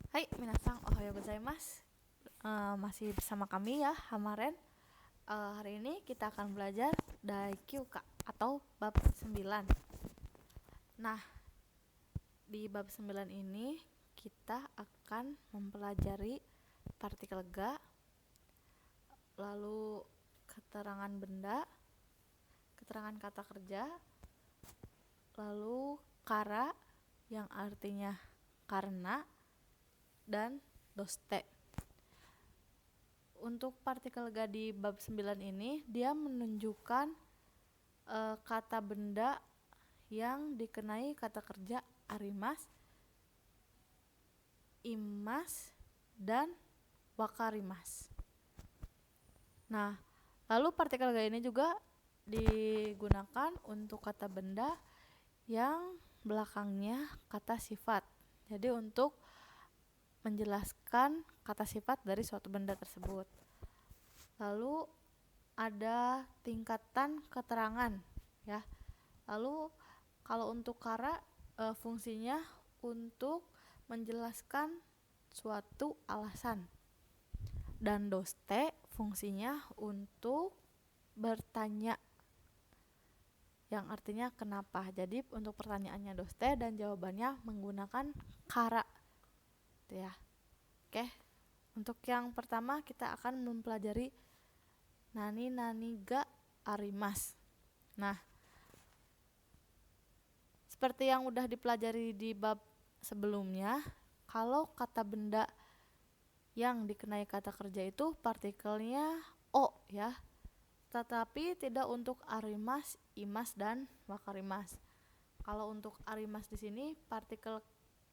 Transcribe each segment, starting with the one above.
Hai, minasang, ohayo gozaimasu. Masih bersama kami ya, Hamaren. Hari ini kita akan belajar Daikyuka atau bab 9. Nah, di bab 9 ini kita akan mempelajari partikel ga, lalu keterangan benda, keterangan kata kerja, lalu kara yang artinya karena, dan doste. Untuk partikel ga di bab 9 ini dia menunjukkan kata benda yang dikenai kata kerja arimas, imas, dan wakarimas. Nah, lalu partikel ga ini juga digunakan untuk kata benda yang belakangnya kata sifat. Jadi untuk menjelaskan kata sifat dari suatu benda tersebut. Lalu ada tingkatan keterangan ya. Lalu kalau untuk kara fungsinya untuk menjelaskan suatu alasan. Dan doste fungsinya untuk bertanya, yang artinya kenapa. Jadi untuk pertanyaannya doste dan jawabannya menggunakan kara. Gitu ya. Oke. Untuk yang pertama kita akan mempelajari nani ga arimas. Nah, seperti yang udah dipelajari di bab sebelumnya, kalau kata benda yang dikenai kata kerja itu partikelnya o ya. Tetapi tidak untuk arimas, imas, dan wakarimas. Kalau untuk arimas di sini partikel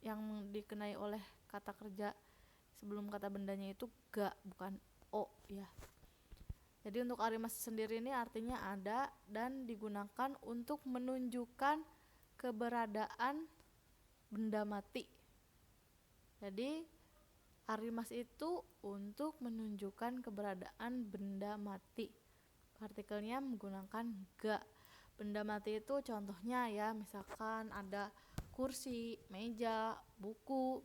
yang dikenai oleh kata kerja sebelum kata bendanya itu ga, bukan o ya. Jadi untuk arimas sendiri ini artinya ada dan digunakan untuk menunjukkan keberadaan benda mati. Jadi arimas itu untuk menunjukkan keberadaan benda mati. Partikelnya menggunakan ga. Benda mati itu contohnya ya, misalkan ada kursi, meja, buku,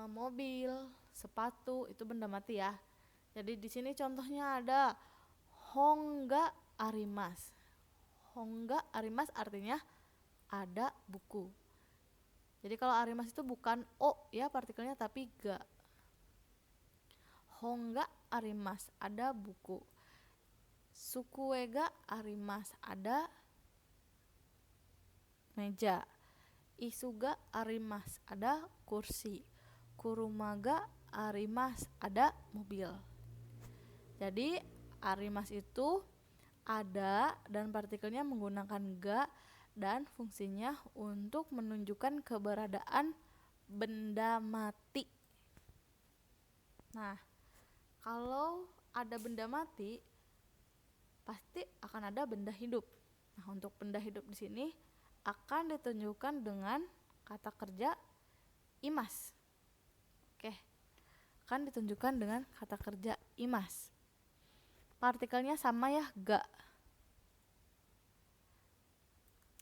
mobil, sepatu, itu benda mati ya. Jadi di sini contohnya ada hongga arimas. Hongga arimas artinya ada buku. Jadi kalau arimas itu bukan o ya partikelnya, tapi ga. Hongga arimas, ada buku. Sukuega arimas, ada meja. Isuga arimas, ada kursi. Kurumaga arimas, ada mobil. Jadi arimas itu ada dan partikelnya menggunakan ga dan fungsinya untuk menunjukkan keberadaan benda mati. Nah, kalau ada benda mati pasti akan ada benda hidup. Nah, untuk benda hidup di sini akan ditunjukkan dengan kata kerja imas. Oke. Akan ditunjukkan dengan kata kerja imas. Partikelnya sama ya, ga.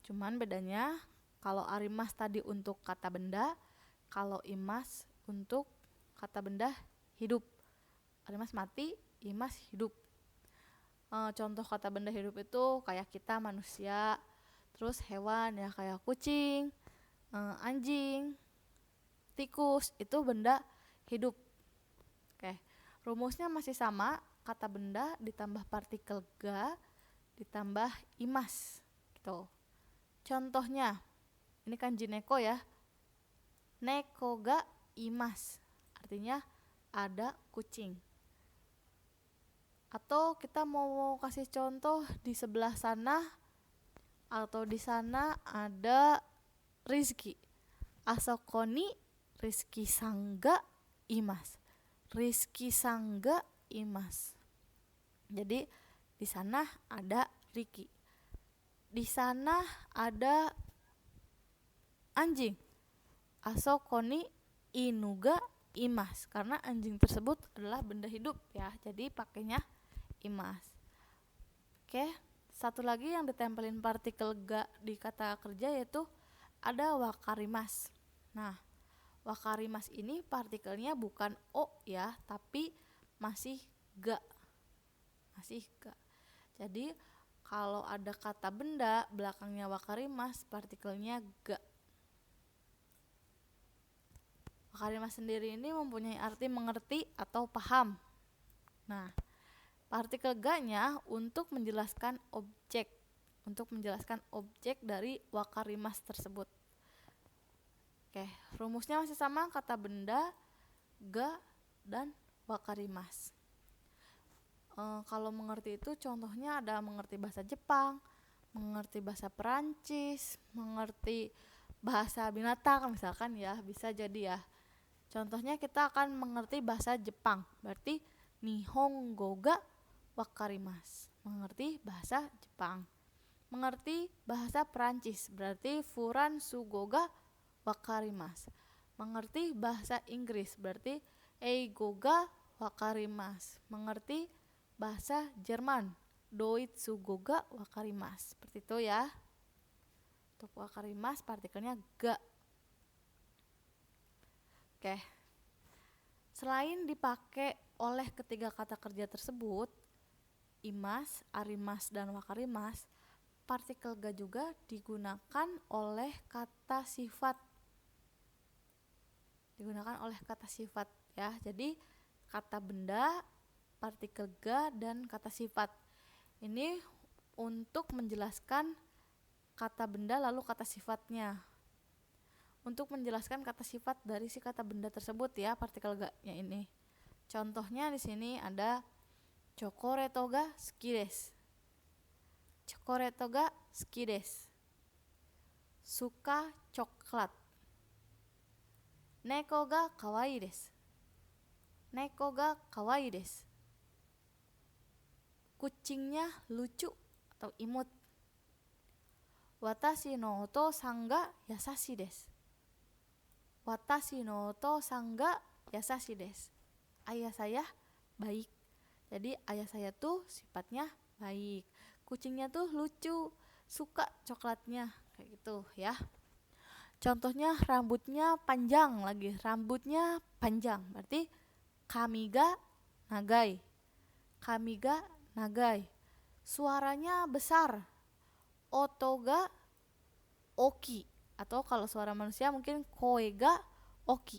Cuman bedanya kalau arimas tadi untuk kata benda, kalau imas untuk kata benda hidup. Arimas mati, imas hidup. Contoh kata benda hidup itu kayak kita manusia, terus hewan ya kayak kucing, anjing, tikus, itu benda hidup. Oke. Rumusnya masih sama, kata benda ditambah partikel ga ditambah imas gitu. Contohnya ini kanji neko ya. Neko ga imas artinya ada kucing. Atau kita mau kasih contoh di sebelah sana atau di sana ada Rizky. Asokoni Rizky sangga imas. Rizky sangga imas. Jadi di sana ada Ricky. Di sana ada anjing. Asokoni inuga imas. Karena anjing tersebut adalah benda hidup ya. Jadi pakainya imas. Oke, satu lagi yang ditempelin partikel ga di kata kerja yaitu ada wakarimas. Nah, Wakarimas ini partikelnya bukan o ya, tapi masih ga. Masih ga. Jadi kalau ada kata benda belakangnya wakarimas, partikelnya ga. Wakarimas sendiri ini mempunyai arti mengerti atau paham. Nah, partikel ga-nya untuk menjelaskan objek. Untuk menjelaskan objek dari wakarimas tersebut. Oke, rumusnya masih sama, kata benda, ga, dan wakarimas. Kalau mengerti itu contohnya ada mengerti bahasa Jepang, mengerti bahasa Perancis, mengerti bahasa binatang misalkan ya, bisa jadi ya. Contohnya kita akan mengerti bahasa Jepang, berarti Nihongo ga wakarimasu, mengerti bahasa Jepang. Mengerti bahasa Perancis, berarti Furansugo ga wakarimasu. Mengerti bahasa Inggris, berarti Eigo ga wakarimasu. Mengerti bahasa Jerman, Doitsugo ga wakarimasu. Seperti itu ya. Untuk wakarimasu partikelnya ga. Oke. Selain dipakai oleh ketiga kata kerja tersebut, imas, arimas, dan wakarimas, partikel ga juga digunakan oleh kata sifat. Digunakan oleh kata sifat ya. Jadi kata benda, partikel ga, dan kata sifat. Ini untuk menjelaskan kata benda lalu kata sifatnya. Untuk menjelaskan kata sifat dari si kata benda tersebut ya, partikel ga-nya ini. Contohnya di sini ada chokoreto ga suki desu. Chokoreto ga suki desu. Suka coklat. Neko ga kawaii desu. Neko ga kawaii desu. Kucingnya lucu atau imut. Watashi no otousan ga yasashi desu. Watashi no otousan ga yasashi desu. Ayah saya baik. Jadi ayah saya tuh sifatnya baik. Kucingnya tuh lucu, suka coklatnya, kayak gitu ya. Contohnya rambutnya panjang lagi. Rambutnya panjang, berarti kami ga nagai. Kami ga nagai. Suaranya besar. Oto ga oki. Atau kalau suara manusia mungkin koe ga oki.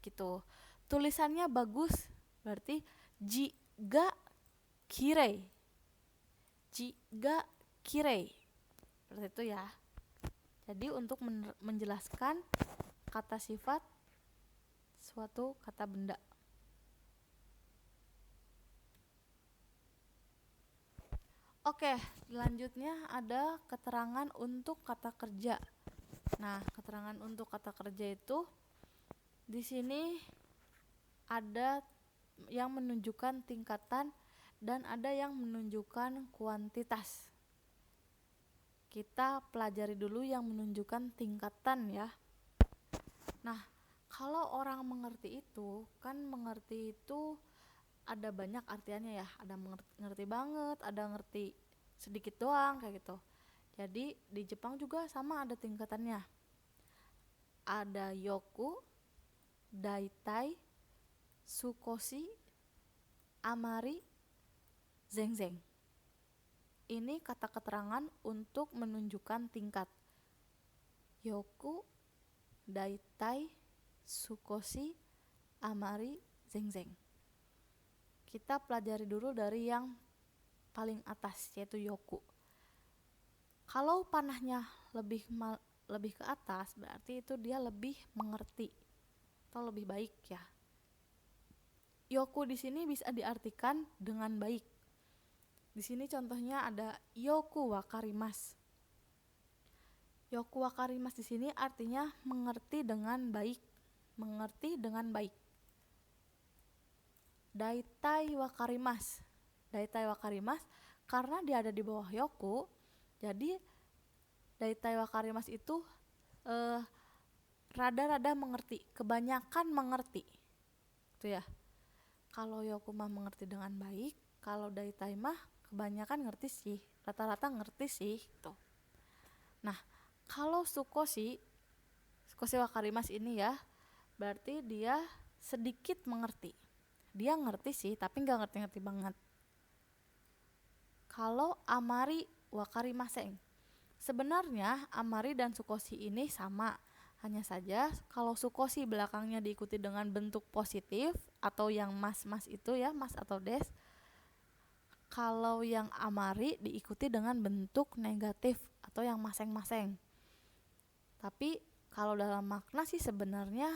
Gitu. Tulisannya bagus, berarti ji ga kirei. Ji ga kirei. Seperti itu ya. Jadi untuk menjelaskan kata sifat suatu kata benda. Oke, selanjutnya ada keterangan untuk kata kerja. Nah, keterangan untuk kata kerja itu di sini ada yang menunjukkan tingkatan dan ada yang menunjukkan kuantitas. Kita pelajari dulu yang menunjukkan tingkatan ya. Nah, kalau orang mengerti itu, kan mengerti itu ada banyak artiannya ya. Ada mengerti banget, ada ngerti sedikit doang kayak gitu. Jadi di Jepang juga sama ada tingkatannya. Ada yoku, daitai, sukoshi, amari, zengzeng. Ini kata keterangan untuk menunjukkan tingkat. Yoku, daitai, sukoshi, amari, zengzeng. Kita pelajari dulu dari yang paling atas, yaitu yoku. Kalau panahnya lebih ke atas, berarti itu dia lebih mengerti atau lebih baik ya. Yoku di sini bisa diartikan dengan baik. Di sini contohnya ada yoku wakarimasu. Yoku wakarimasu di sini artinya mengerti dengan baik. Mengerti dengan baik. Daitai wakarimasu. Daitai wakarimasu karena dia ada di bawah yoku, jadi daitai wakarimasu itu rada-rada mengerti, kebanyakan mengerti. Itu ya. Kalau yoku mah mengerti dengan baik, kalau daitai mah kebanyakan ngerti sih, rata-rata ngerti sih gitu. Nah, kalau sukoshi Sukoshi wakarimas ini ya, berarti dia sedikit mengerti. Dia ngerti sih, tapi nggak ngerti-ngerti banget. Kalau amari wakarimasen, sebenarnya amari dan sukoshi ini sama. Hanya saja kalau sukoshi belakangnya diikuti dengan bentuk positif atau yang mas-mas itu ya, mas atau des. Kalau yang amari diikuti dengan bentuk negatif atau yang maseng-maseng. Tapi kalau dalam makna sih sebenarnya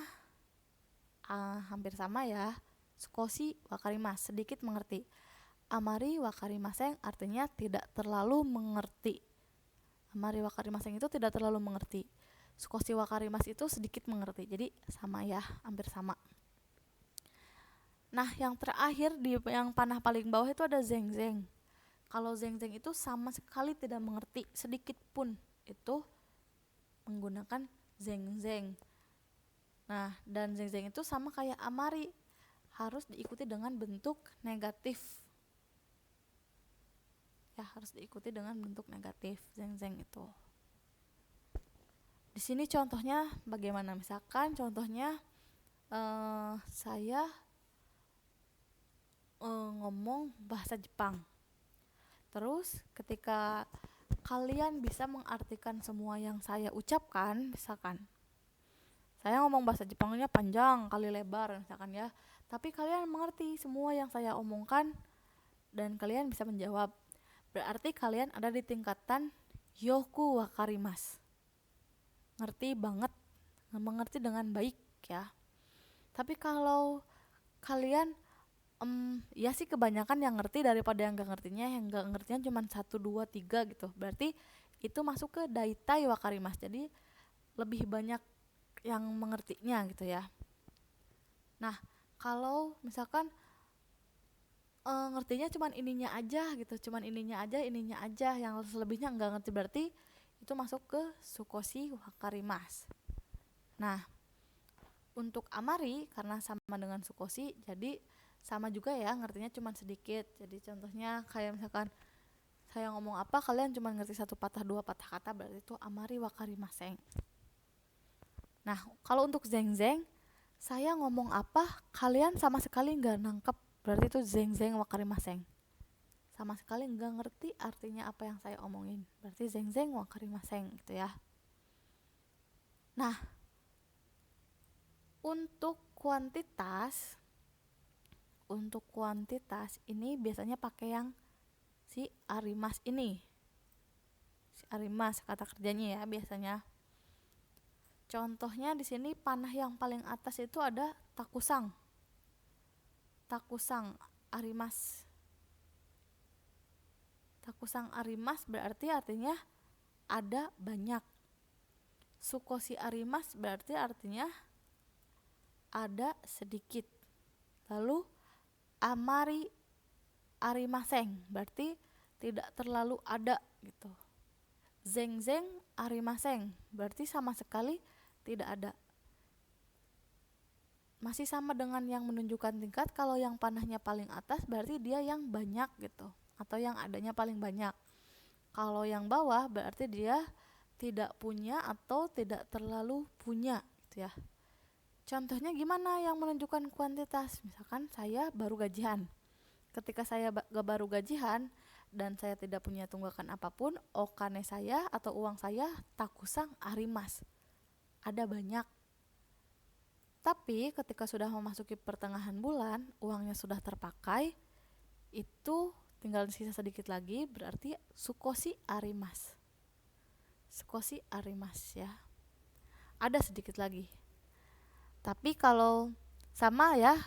hampir sama ya. Sukoshi wakarimas, sedikit mengerti. Amari wakarimasen artinya tidak terlalu mengerti. Amari wakarimasen itu tidak terlalu mengerti. Sukoshi wakarimas itu sedikit mengerti. Jadi sama ya, hampir sama. Nah, yang terakhir di yang panah paling bawah itu ada zeng-zeng. Kalau zeng-zeng itu sama sekali tidak mengerti sedikit pun. Itu menggunakan zeng-zeng. Nah, dan zeng-zeng itu sama kayak amari, harus diikuti dengan bentuk negatif. Ya, harus diikuti dengan bentuk negatif zeng-zeng itu. Di sini contohnya bagaimana? Misalkan contohnya saya ngomong bahasa Jepang. Terus ketika kalian bisa mengartikan semua yang saya ucapkan, misalkan saya ngomong bahasa Jepangnya panjang kali lebar misalkan ya, tapi kalian mengerti semua yang saya omongkan dan kalian bisa menjawab, berarti kalian ada di tingkatan yoku wakarimas, ngerti banget, mengerti dengan baik ya. Tapi kalau kalian ya sih kebanyakan yang ngerti daripada yang gak ngertinya, yang gak ngertinya cuma 1, 2, 3 gitu, berarti itu masuk ke daitai wakarimas, jadi lebih banyak yang mengertinya gitu ya. Nah, kalau misalkan ngertinya cuman ininya aja gitu, cuman ininya aja, yang selebihnya enggak ngerti, berarti itu masuk ke sukoshi wakarimas. Nah, untuk amari karena sama dengan sukoshi, jadi sama juga ya, ngertinya cuman sedikit. Jadi contohnya kayak misalkan saya ngomong apa, kalian cuma ngerti 1 patah 2 patah kata, berarti itu amari wakarimasen. Nah, kalau untuk zeng-zeng, saya ngomong apa, kalian sama sekali nggak nangkep, berarti itu zeng-zeng wakarimasen. Sama sekali nggak ngerti artinya apa yang saya omongin, berarti zeng-zeng wakarimasen gitu ya. Nah, untuk kuantitas ini biasanya pakai yang si arimas ini. Si arimas kata kerjanya ya biasanya. Contohnya di sini panah yang paling atas itu ada takusang. Takusang arimas. Takusang arimas berarti artinya ada banyak. Sukoshi arimas berarti artinya ada sedikit. Lalu amari arimasen berarti tidak terlalu ada gitu. Zeng-zeng arimasen berarti sama sekali tidak ada. Masih sama dengan yang menunjukkan tingkat, kalau yang panahnya paling atas berarti dia yang banyak gitu, atau yang adanya paling banyak. Kalau yang bawah berarti dia tidak punya atau tidak terlalu punya gitu ya. Contohnya gimana yang menunjukkan kuantitas? Misalkan saya baru gajian. Ketika saya baru gajian dan saya tidak punya tunggakan apapun, okane saya atau uang saya takusang arimas, ada banyak. Tapi ketika sudah memasuki pertengahan bulan, uangnya sudah terpakai, itu tinggal sisa sedikit lagi, berarti sukoshi arimas. Sukoshi arimas ya. Ada sedikit lagi. Tapi kalau sama ya,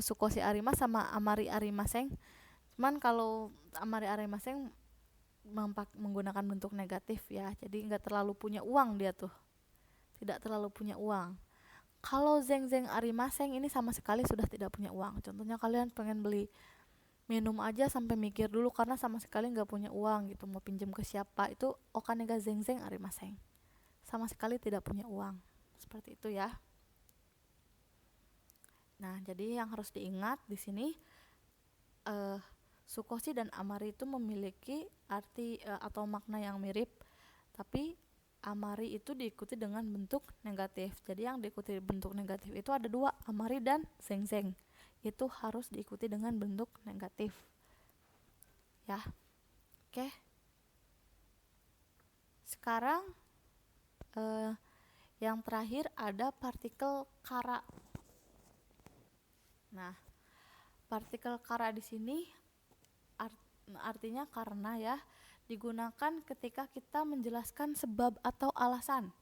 sukoshi arimas sama amari arimasen. Cuman kalau amari arimasen menggunakan bentuk negatif ya. Jadi enggak terlalu punya uang dia tuh. Tidak terlalu punya uang. Kalau zeng-zeng arimasen ini sama sekali sudah tidak punya uang. Contohnya kalian pengen beli minum aja sampai mikir dulu karena sama sekali nggak punya uang gitu, mau pinjam ke siapa, itu okane ga zeng-zeng arimasen. Sama sekali tidak punya uang. Seperti itu ya. Nah, jadi yang harus diingat di sini sukoshi dan amari itu memiliki arti atau makna yang mirip, tapi amari itu diikuti dengan bentuk negatif. Jadi yang diikuti bentuk negatif itu ada dua, amari dan zeng-zeng. Itu harus diikuti dengan bentuk negatif. Ya. Oke. Sekarang yang terakhir ada partikel kara. Nah, partikel kara di sini artinya karena ya, digunakan ketika kita menjelaskan sebab atau alasan.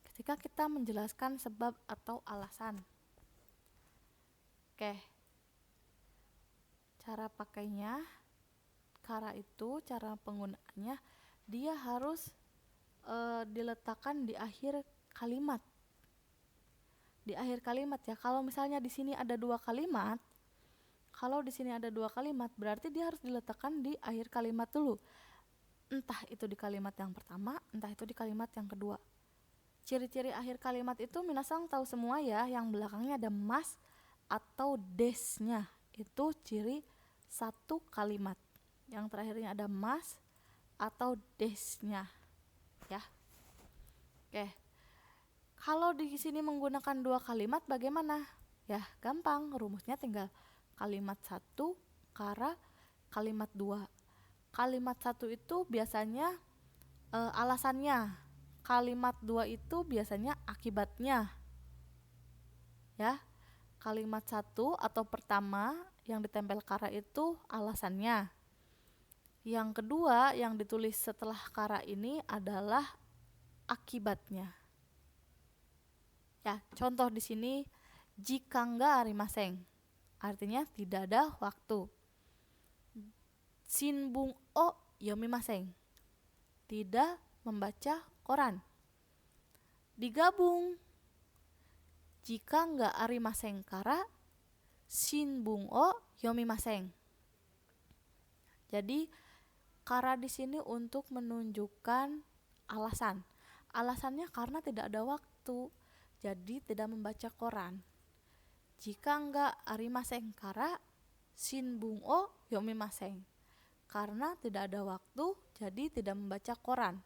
Ketika kita menjelaskan sebab atau alasan. Oke. Cara pakainya, kara itu cara penggunaannya dia harus diletakkan di akhir kalimat. Di akhir kalimat ya. Kalau misalnya di sini ada dua kalimat, berarti dia harus diletakkan di akhir kalimat dulu. Entah itu di kalimat yang pertama, entah itu di kalimat yang kedua. Ciri-ciri akhir kalimat itu minasang tahu semua ya, yang belakangnya ada mas atau desnya. Itu ciri satu kalimat. Yang terakhirnya ada mas atau desnya. Ya. Oke. Kalau di sini menggunakan dua kalimat bagaimana? Ya, gampang. Rumusnya tinggal kalimat 1 kara kalimat 2. Kalimat 1 itu biasanya alasannya. Kalimat 2 itu biasanya akibatnya. Ya. Kalimat 1 atau pertama yang ditempel kara itu alasannya. Yang kedua yang ditulis setelah kara ini adalah akibatnya. Ya, contoh di sini jika enggak arimaseng. Artinya tidak ada waktu. Shinbun o yomimaseng. Tidak membaca koran. Digabung. Jika enggak arimaseng kara shinbun o yomimaseng. Jadi kara di sini untuk menunjukkan alasan. Alasannya karena tidak ada waktu, jadi tidak membaca koran. Jika enggak arimaseng kara shinbun o yomimaseng. Karena tidak ada waktu, jadi tidak membaca koran.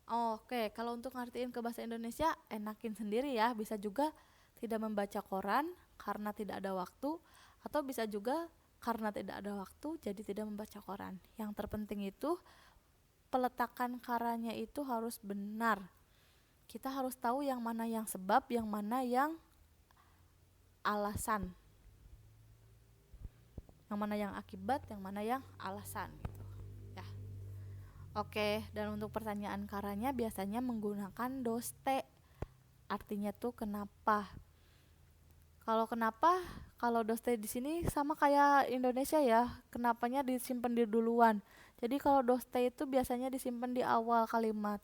Oke, kalau untuk ngertiin ke bahasa Indonesia enakin sendiri ya. Bisa juga tidak membaca koran karena tidak ada waktu, atau bisa juga karena tidak ada waktu jadi tidak membaca koran. Yang terpenting itu peletakan karanya itu harus benar. Kita harus tahu yang mana yang sebab, yang mana yang alasan. Yang mana yang akibat, yang mana yang alasan gitu. Ya. Oke, dan untuk pertanyaan karanya biasanya menggunakan doste. Artinya tuh kenapa. Kalau doste di sini sama kayak Indonesia ya, kenapanya disimpan di duluan. Jadi kalau doste itu biasanya disimpan di awal kalimat.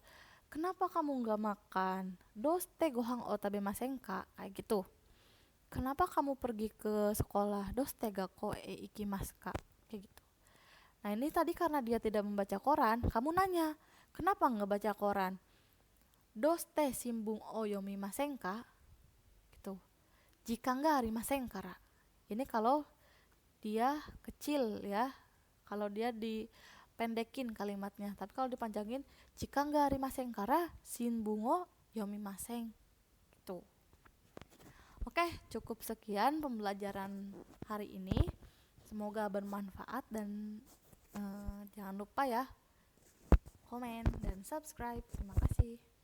Kenapa kamu nggak makan? Doste gohang o tabemasen ka? Kayak gitu. Kenapa kamu pergi ke sekolah? Doste ga ko ikimasu ka? Kayak gitu. Nah ini tadi karena dia tidak membaca koran, kamu nanya, kenapa nggak baca koran? Doste shinbun o yomimasen ka? Gitu. Jika enggak arimaseng kara. Ini kalau dia kecil ya. Kalau dia dipendekin kalimatnya. Tapi kalau dipanjangin, jika enggak arimaseng kara shinbun o yomimaseng. Gitu. Oke, cukup sekian pembelajaran hari ini. Semoga bermanfaat dan jangan lupa ya komen dan subscribe. Terima kasih.